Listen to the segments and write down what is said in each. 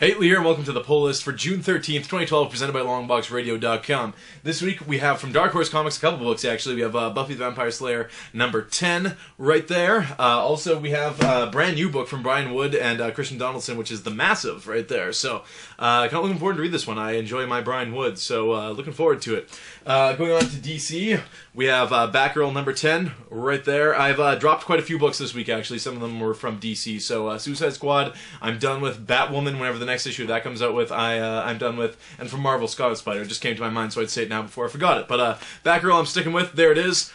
Hey, Lee here, and welcome to the poll list for June 13th, 2012, presented by LongboxRadio.com. This week, we have from Dark Horse Comics a couple books, actually. We have Buffy the Vampire Slayer number 10 right there. Also, we have a brand new book from Brian Wood and Christian Donaldson, which is The Massive right there. So, kind of looking forward to read this one. I enjoy my Brian Wood, so looking forward to it. Going on to DC, we have Batgirl number 10 right there. I've dropped quite a few books this week, actually. Some of them were from DC. So, Suicide Squad, I'm done with. Batwoman, whenever the next issue that comes out with, I'm done with. And from Marvel, Scarlet Spider. It just came to my mind, so I'd say it now before I forgot it. But Batgirl I'm sticking with. There it is.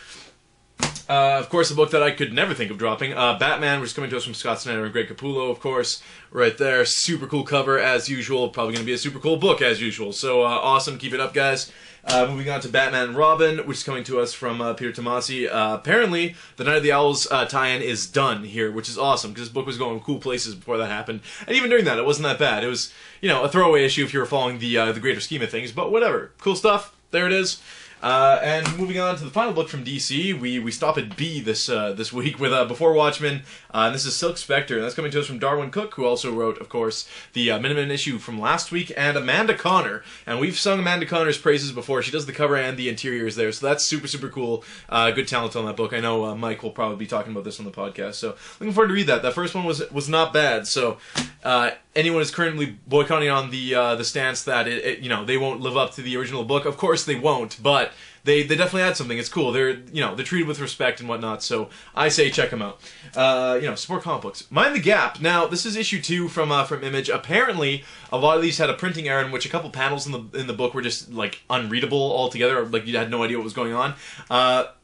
Of course, a book that I could never think of dropping. Batman, which is coming to us from Scott Snyder and Greg Capullo, of course. Right there. Super cool cover, as usual. Probably going to be a super cool book, as usual. So, awesome. Keep it up, guys. Moving on to Batman and Robin, which is coming to us from Peter Tomasi. Apparently, the Night of the Owls tie-in is done here, which is awesome, because this book was going cool places before that happened. And even during that, it wasn't that bad. It was, you know, a throwaway issue if you were following the greater scheme of things, but whatever. Cool stuff. There it is. And moving on to the final book from DC, we stop at B this week with Before Watchmen, and this is Silk Spectre, and that's coming to us from Darwin Cook, who also wrote, of course, the Miniman issue from last week, and Amanda Connor, and we've sung Amanda Connor's praises before. She does the cover and the interiors there, so that's super, super cool. Good talent on that book. I know Mike will probably be talking about this on the podcast, so looking forward to read that. That first one was not bad, so anyone is currently boycotting on the stance that you know, they won't live up to the original book. Of course they won't, but they definitely add something. It's cool. They're treated with respect and whatnot. So I say check them out. Support comic books. Mind the Gap. Now this is issue 2 from Image. Apparently a lot of these had a printing error in which a couple panels in the book were just like unreadable altogether. Like you had no idea what was going on.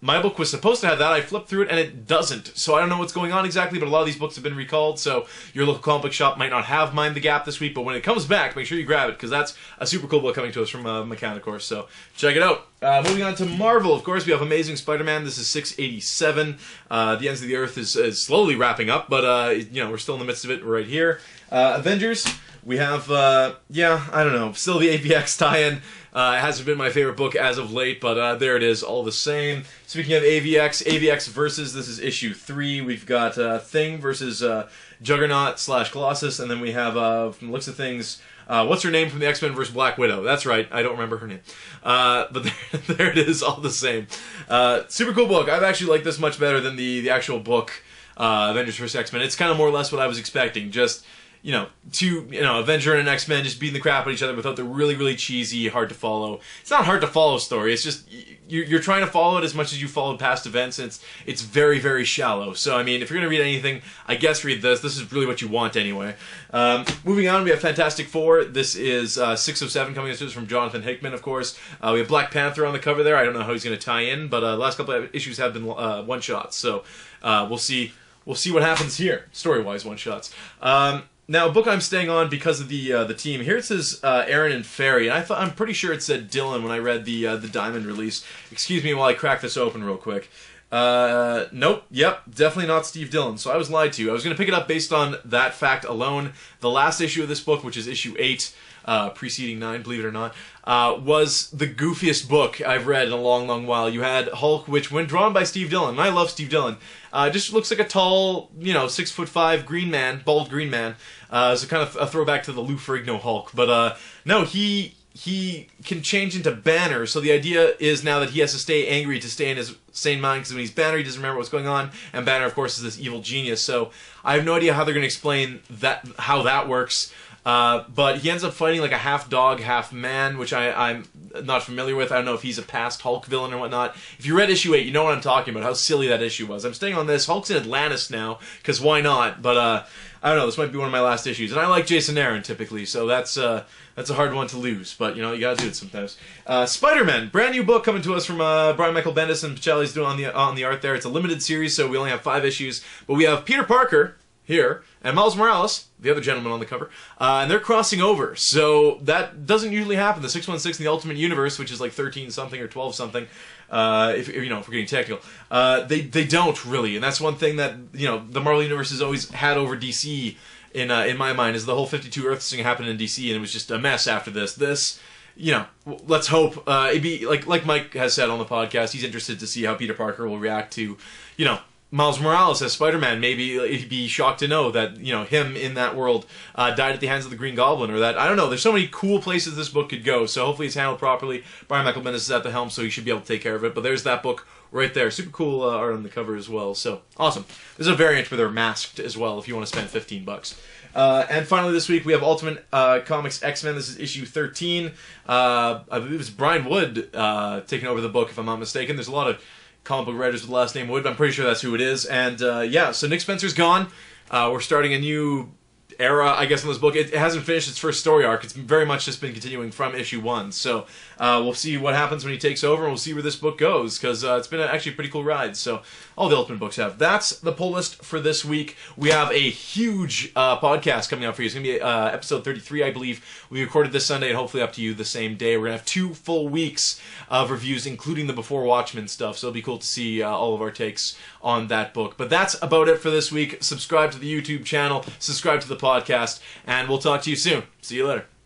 My book was supposed to have that. I flipped through it and it doesn't. So I don't know what's going on exactly. But a lot of these books have been recalled. So your local comic book shop might not have Mind the Gap this week. But when it comes back, make sure you grab it because that's a super cool book coming to us from McCann, of course. So check it out. Moving on to Marvel, of course, we have Amazing Spider-Man. This is 687. The Ends of the Earth is slowly wrapping up, but we're still in the midst of it right here. Avengers, we have I don't know, still the AVX tie-in. It hasn't been my favorite book as of late, but there it is, all the same. Speaking of AVX versus, this is issue 3. We've got Thing versus Juggernaut / Colossus, and then we have, from the looks of things, what's her name from the X-Men vs. Black Widow? That's right, I don't remember her name. But there it is, all the same. Super cool book. I've actually liked this much better than the actual book, Avengers vs. X-Men. It's kind of more or less what I was expecting. Just, two Avenger and an X-Men just beating the crap out of each other without the really, really cheesy, hard to follow. It's not hard to follow story. It's just you're trying to follow it as much as you followed past events, and it's very, very shallow. So I mean, if you're gonna read anything, I guess read this. This is really what you want anyway. Moving on, we have Fantastic Four. This is 607 coming to us from Jonathan Hickman, of course. We have Black Panther on the cover there. I don't know how he's gonna tie in, but the last couple of issues have been one shots. So we'll see. We'll see what happens here, story-wise, one shots. Now, a book I'm staying on because of the team. Here it says Aaron and Ferry, and I'm pretty sure it said Dylan when I read the Diamond release. Excuse me while I crack this open real quick. Nope, yep, definitely not Steve Dillon, so I was lied to. I was going to pick it up based on that fact alone. The last issue of this book, which is issue 8, preceding 9, believe it or not, was the goofiest book I've read in a long, long while. You had Hulk, which, when drawn by Steve Dillon, and I love Steve Dillon, just looks like a tall, 6'5" green man, bald green man. So kind of a throwback to the Lou Ferrigno Hulk. But no, he can change into Banner, so the idea is now that he has to stay angry to stay in his sane mind, because when he's Banner, he doesn't remember what's going on, and Banner, of course, is this evil genius. So I have no idea how they're going to explain how that works. But he ends up fighting like a half dog, half man, which I'm not familiar with. I don't know if he's a past Hulk villain or whatnot. If you read issue 8, you know what I'm talking about, how silly that issue was. I'm staying on this. Hulk's in Atlantis now, because why not? But I don't know, this might be one of my last issues. And I like Jason Aaron, typically, so that's a hard one to lose. But, you gotta do it sometimes. Spider-Man, brand new book coming to us from Brian Michael Bendis and Pichelli's doing on the art there. It's a limited series, so we only have 5 issues. But we have Peter Parker here, and Miles Morales, the other gentleman on the cover, and they're crossing over. So that doesn't usually happen. The 616 in the Ultimate Universe, which is like 13-something or 12-something, if we're getting technical, they don't really. And that's one thing that, the Marvel Universe has always had over DC in my mind, is the whole 52 Earths thing happened in DC, and it was just a mess after this. Let's hope, it'd be, like Mike has said on the podcast, he's interested to see how Peter Parker will react to, Miles Morales as Spider-Man, maybe he'd be shocked to know that, you know, him in that world died at the hands of the Green Goblin, or that, I don't know, there's so many cool places this book could go, so hopefully it's handled properly. Brian Michael Bendis is at the helm, so he should be able to take care of it, but there's that book right there. Super cool art on the cover as well, so awesome. There's a variant where they're masked as well if you want to spend $15. And finally this week we have Ultimate Comics X-Men. This is issue 13. I believe it's Brian Wood taking over the book, if I'm not mistaken. There's a lot of comic book writers with the last name Wood, but I'm pretty sure that's who it is. And yeah, so Nick Spencer's gone. We're starting a new era, I guess, in this book. It hasn't finished its first story arc. It's very much just been continuing from issue 1. So we'll see what happens when he takes over, and we'll see where this book goes, because it's been actually a pretty cool ride. So all the Ultimate books have. That's the pull list for this week. We have a huge podcast coming out for you. It's going to be episode 33, I believe. We recorded this Sunday, and hopefully up to you the same day. We're going to have 2 full weeks of reviews, including the Before Watchmen stuff. So it'll be cool to see all of our takes on that book. But that's about it for this week. Subscribe to the YouTube channel, subscribe to the podcast, and we'll talk to you soon. See you later.